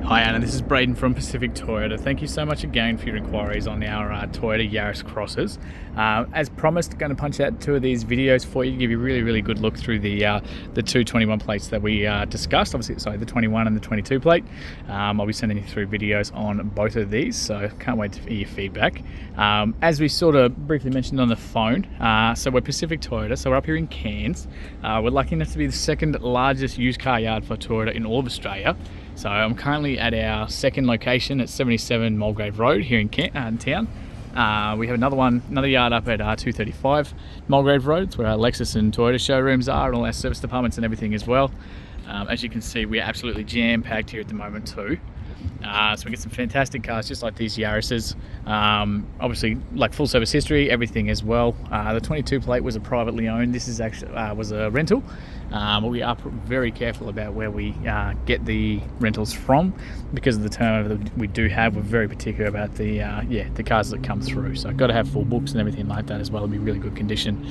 Hi Anna, this is Braden from Pacific Toyota. Thank you so much again for your inquiries on our Toyota Yaris Crossers. As promised, going to punch out two of these videos for you to give you a really good look through the two 21 plates that we discussed. Obviously, sorry, the 21 and the 22 plate. I'll be sending you through videos on both of these, so can't wait to hear your feedback. As we sort of briefly mentioned on the phone, so we're Pacific Toyota, so we're up here in Cairns. We're lucky enough to be the second largest used car yard for Toyota in all of Australia. So I'm currently at our second location at 77 Mulgrave Road here in town. We have another yard up at 235 Mulgrave Road. It's where our Lexus and Toyota showrooms are, and all our service departments and everything as well. As you can see, we're absolutely jam-packed here at the moment too. So we get some fantastic cars just like these Yarises. Obviously, like full service history, everything as well. The 22 plate was a privately owned. This is actually was a rental. But we are very careful about where we get the rentals from because of the turnover that we do have. We're very particular about the cars that come through. So got to have full books and everything like that as well. It'll be really good condition.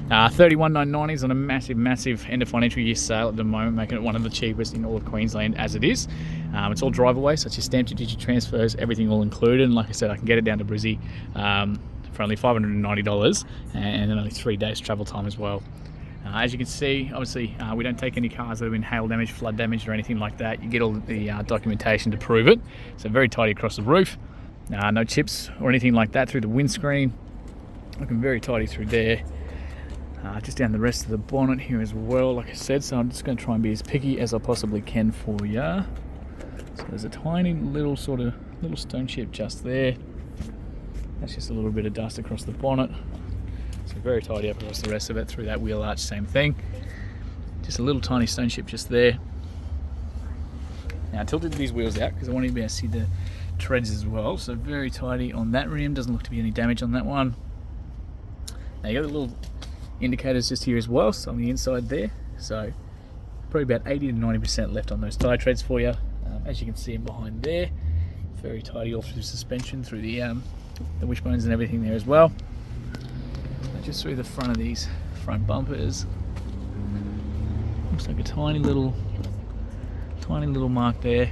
31,990 is on a massive end of financial year sale at the moment, making it one of the cheapest in all of Queensland as it is. It's all drive away, so it's your stamp duty, transfers, everything all included. And like I said, I can get it down to Brizzy for only $590 and then only 3 days travel time as well. As you can see, obviously, we don't take any cars that have been hail damaged, flood damaged, or anything like that. You get all the documentation to prove it. So very tidy across the roof. No chips or anything like that through the windscreen. Looking very tidy through there. Just down the rest of the bonnet here as well, like I said. So I'm just going to try and be as picky as I possibly can for you. So there's a tiny little little stone chip just there. That's just a little bit of dust across the bonnet. So very tidy up across the rest of it. Through that wheel arch, same thing. Just a little tiny stone chip just there. Now I tilted these wheels out because I want you to be able to see the treads as well. So very tidy on that rim. Doesn't look to be any damage on that one. Now you got the little indicators just here as well, so on the inside there. So probably about 80 to 90% left on those tyre treads for you. As you can see in behind there, very tidy all through the suspension, through the wishbones and everything there as well. Just through the front of these front bumpers, looks like a tiny little mark there.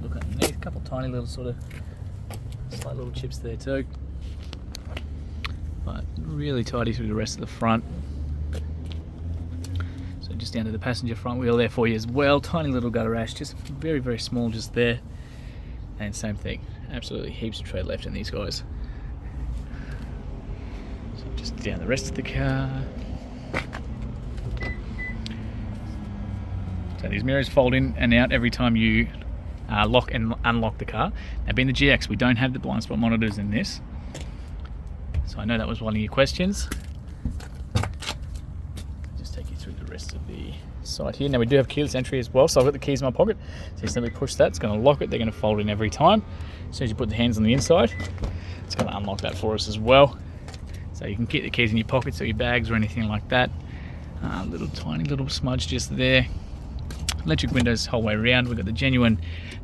Look underneath, a couple tiny little slight little chips there too. But really tidy through the rest of the front. So just down to the passenger front wheel there for you as well. Tiny little gutter rash, just very small just there. And same thing, absolutely heaps of tread left in these guys. So just down the rest of the car. So these mirrors fold in and out every time you lock and unlock the car. Now being the GX, we don't have the blind spot monitors in this. So I know that was one of your questions. Just take you through the rest of the side here. Now we do have keyless entry as well, so I've got the keys in my pocket. So you simply push that, it's going to lock it, they're going to fold in every time. As soon as you put the hands on the inside, it's going to unlock that for us as well. So you can keep the keys in your pockets or your bags or anything like that. Tiny little smudge just there. Electric windows the whole way around. We've got the genuine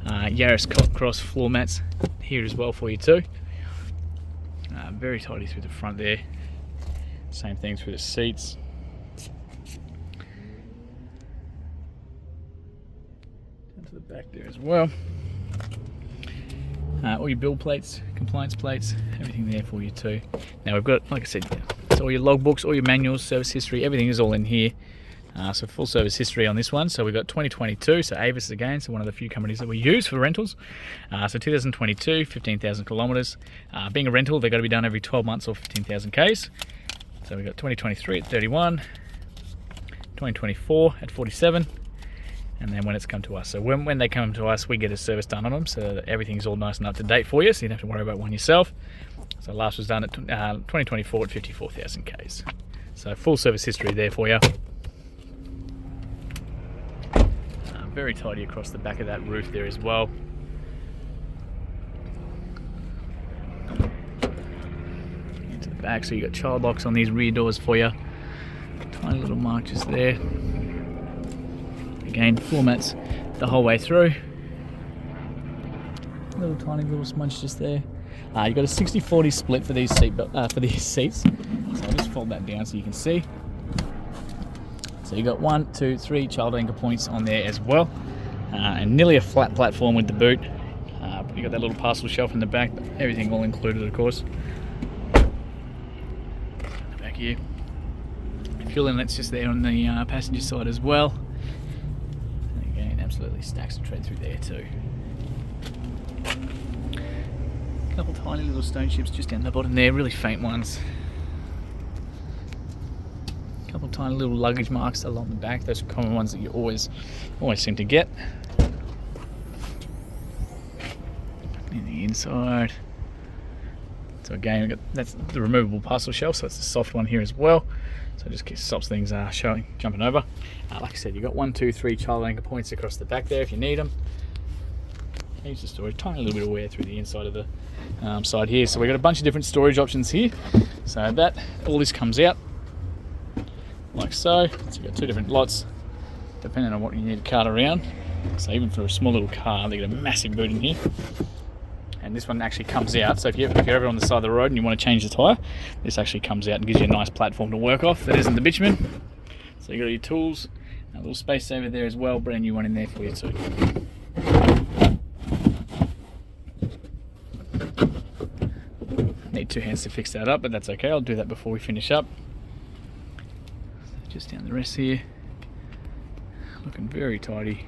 Yaris cross floor mats here as well for you too. Very tidy through the front there. Same thing through the seats. Down to the back there as well. All your build plates, compliance plates, everything there for you too. Now we've got, like I said, so all your logbooks, all your manuals, service history, everything is all in here. So full service history on this one. So we've got 2022, so Avis again, so one of the few companies that we use for rentals. So 2022, 15,000 kilometres. Being a rental, they've got to be done every 12 months or 15,000 Ks. So we've got 2023 at 31, 2024 at 47, and then when it's come to us. So when they come to us, we get a service done on them, so that everything's all nice and up to date for you, so you don't have to worry about one yourself. So last was done at 2024 at 54,000 Ks. So full service history there for you. Very tidy across the back of that roof there as well. Into the back, so you got child locks on these rear doors for you. Tiny little mark just there. Again, floor mats the whole way through. Tiny little smudge just there. You've got a 60-40 split for these seats. So I'll just fold that down so you can see. So you got 1, 2, 3 child anchor points on there as well, and nearly a flat platform with the boot. You got that little parcel shelf in the back, everything all included, of course. Back here, fuel inlet's just there on the passenger side as well. And again, absolutely stacks of tread through there too. A couple tiny little stone chips just down the bottom there, really faint ones. A couple tiny little luggage marks along the back. Those are common ones that you always seem to get. In the inside. So again, we've got, that's the removable parcel shelf, so it's the soft one here as well. So it just stops things jumping over. Like I said, you've got 1, 2, 3 child anchor points across the back there if you need them. Here's the storage, tiny little bit of wear through the inside of the side here. So we've got a bunch of different storage options here. So that, all this comes out like so. So you've got 2 different lots, depending on what you need to cart around. So even for a small little car, they get a massive boot in here. And this one actually comes out, so if you're ever on the side of the road and you want to change the tyre, this actually comes out and gives you a nice platform to work off that isn't the bitumen. So you've got your tools, a little space saver there as well, brand new one in there for you too. Need 2 hands to fix that up, but that's okay, I'll do that before we finish up. So just down the rest here, looking very tidy.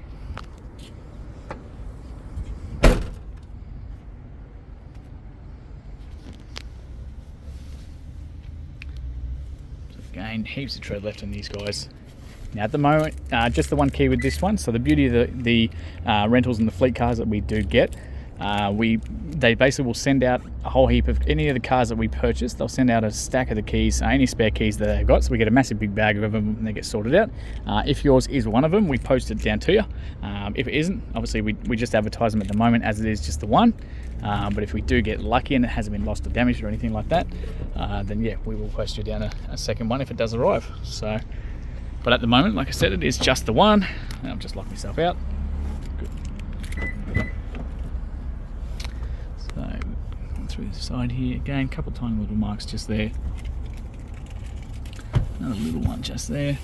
Again, heaps of tread left on these guys. Now at the moment, just the one key with this one. So the beauty of the rentals and the fleet cars that we do get, they basically will send out a whole heap of any of the cars that we purchase. They'll send out a stack of the keys, any spare keys that they've got. So we get a massive big bag of them and they get sorted out. If yours is one of them, we post it down to you. If it isn't, obviously we just advertise them at the moment as it is just the one. But if we do get lucky and it hasn't been lost or damaged or anything like that, then yeah, we will post you down a second one if it does arrive. So, but at the moment, like I said, it is just the one. I'll just lock myself out. Good. So, through the side here again, a couple tiny little marks just there. Another little one just there.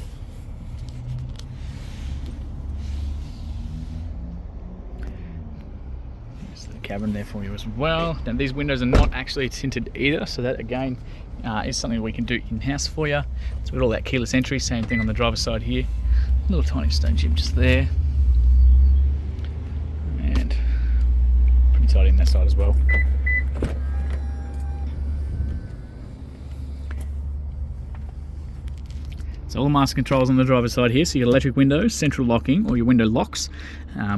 Cabin there for you as well. Now these windows are not actually tinted either, so that again is something we can do in-house for you. So we've got all that keyless entry, same thing on the driver's side here. A little tiny stone chip just there, and pretty tidy in that side as well. So all the master controls on the driver's side here. So your electric windows, central locking, or your window locks.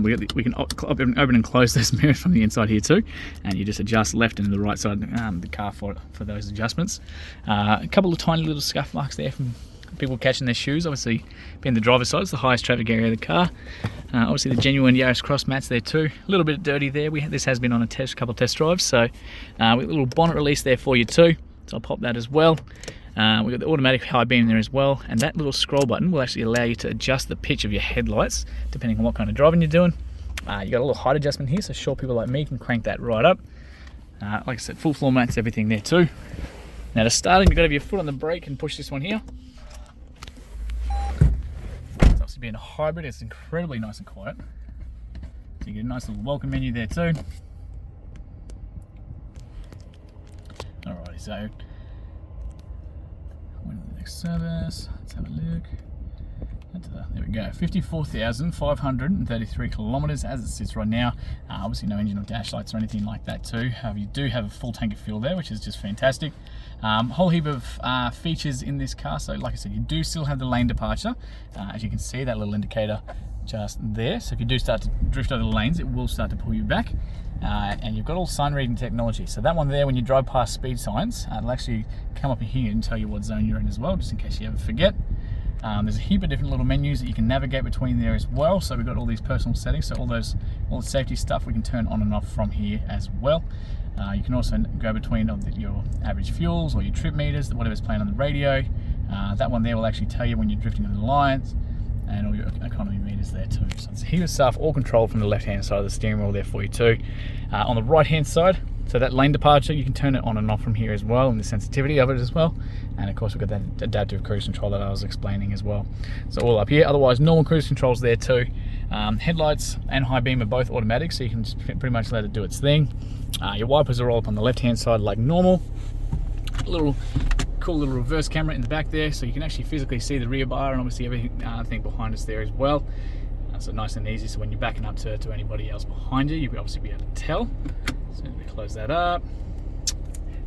We can open and close those mirrors from the inside here too, and you just adjust left and the right side of the car for those adjustments. A couple of tiny little scuff marks there from people catching their shoes. Obviously, being the driver's side, it's the highest traffic area of the car. Obviously, the genuine Yaris cross mats there too. A little bit dirty there. This has been on a couple of test drives, so with a little bonnet release there for you too. So I'll pop that as well. We've got the automatic high beam there as well, and that little scroll button will actually allow you to adjust the pitch of your headlights depending on what kind of driving you're doing. You got a little height adjustment here, so short people like me can crank that right up. Like I said, full floor mats, everything there too. Now to start, you've got to have your foot on the brake and push this one here. It's obviously being a hybrid, it's incredibly nice and quiet. So you get a nice little welcome menu there too. Alrighty, so when the next service, let's have a look. There we go, 54,533 kilometers as it sits right now. Obviously no engine or dash lights or anything like that too. However, you do have a full tank of fuel there, which is just fantastic. Whole heap of features in this car. So like I said, you do still have the lane departure. As you can see, that little indicator just there. So if you do start to drift over the lanes, it will start to pull you back. And you've got all sign reading technology. So that one there, when you drive past speed signs, it'll actually come up in here and tell you what zone you're in as well, just in case you ever forget. There's a heap of different little menus that you can navigate between there as well. So we've got all these personal settings, so all the safety stuff we can turn on and off from here as well. You can also go between your average fuels or your trip meters, whatever's playing on the radio. That one there will actually tell you when you're drifting over the lines, and all your economy meters there too. So it's a heap of stuff, all controlled from the left hand side of the steering wheel there for you too. On the right hand side, So that lane departure, you can turn it on and off from here as well, and the sensitivity of it as well. And of course we've got that adaptive cruise control that I was explaining as well. So all up here. Otherwise, normal cruise controls there too. Headlights and high beam are both automatic, so you can just pretty much let it do its thing. Your wipers are all up on the left hand side like normal. Little cool little reverse camera in the back there, so you can actually physically see the rear bar and obviously everything behind us there as well. So nice and easy, so when you're backing up to anybody else behind you, you'll obviously be able to tell. So we close that up.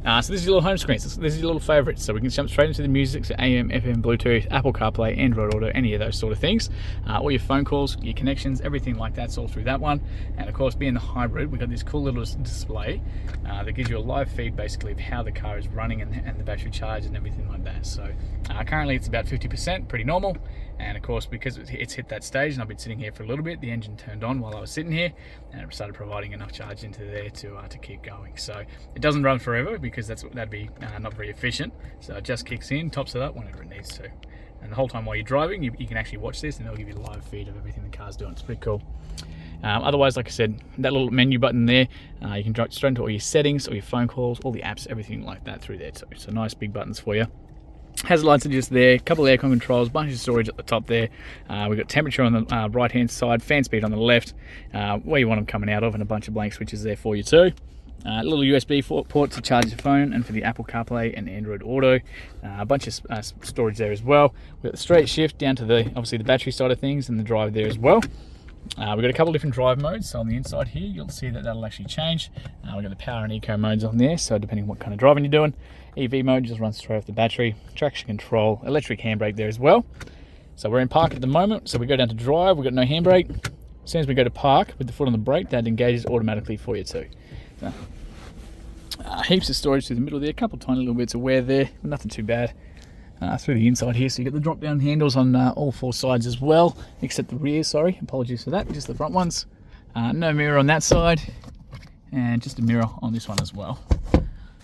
So this is your little home screen. So this is your little favorites. So we can jump straight into the music, so AM, FM, Bluetooth, Apple CarPlay, Android Auto, any of those sort of things. All your phone calls, your connections, everything like that's all through that one. And of course, being the hybrid, we've got this cool little display that gives you a live feed basically of how the car is running and the battery charge and everything like that. So currently it's about 50%, pretty normal. And of course, because it's hit that stage and I've been sitting here for a little bit, the engine turned on while I was sitting here and it started providing enough charge into there to keep going. So it doesn't run forever because that'd be not very efficient. So it just kicks in, tops it up whenever it needs to. And the whole time while you're driving, you can actually watch this and it'll give you a live feed of everything the car's doing. It's pretty cool. Otherwise, like I said, that little menu button there, you can drive straight into all your settings, all your phone calls, all the apps, everything like that through there too. So nice big buttons for you. Hazard lights are just there, a couple of aircon controls, bunch of storage at the top there. We've got temperature on the right hand side, fan speed on the left, where you want them coming out of, and a bunch of blank switches there for you too. Little USB port to charge your phone and for the Apple CarPlay and Android Auto. A bunch of storage there as well. We've got the straight shift down to obviously the battery side of things and the drive there as well. We've got a couple of different drive modes. So on the inside here, you'll see that'll actually change. We've got the power and eco modes on there, so depending on what kind of driving you're doing. EV mode just runs straight off the battery. Traction control, electric handbrake there as well. So we're in park at the moment, so we go down to drive, we've got no handbrake. As soon as we go to park with the foot on the brake, that engages automatically for you too. So, heaps of storage through the middle there, a couple of tiny little bits of wear there, nothing too bad. Through the inside here, so you get the drop down handles on all four sides as well, except the rear, sorry, apologies for that, just the front ones. No mirror on that side, and just a mirror on this one as well.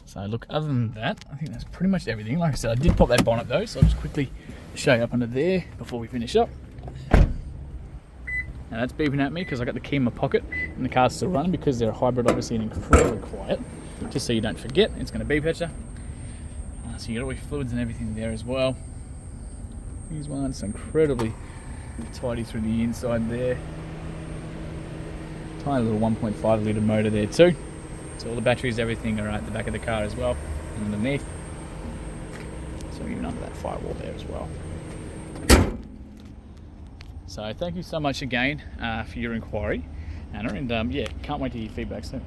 So look, other than that, I think that's pretty much everything. Like I said, I did pop that bonnet though, so I'll just quickly show you up under there before we finish up. Now that's beeping at me because I got the key in my pocket and the car's still running because they're a hybrid, obviously, and incredibly quiet. Just so you don't forget, it's going to beep at you. So you got all your fluids and everything there as well. These ones incredibly tidy through the inside there. Tiny little 1.5 litre motor there too. So all the batteries, everything are at the back of the car as well, and underneath. So even under that firewall there as well. So thank you so much again for your inquiry, Anna, and yeah, can't wait to hear your feedback soon.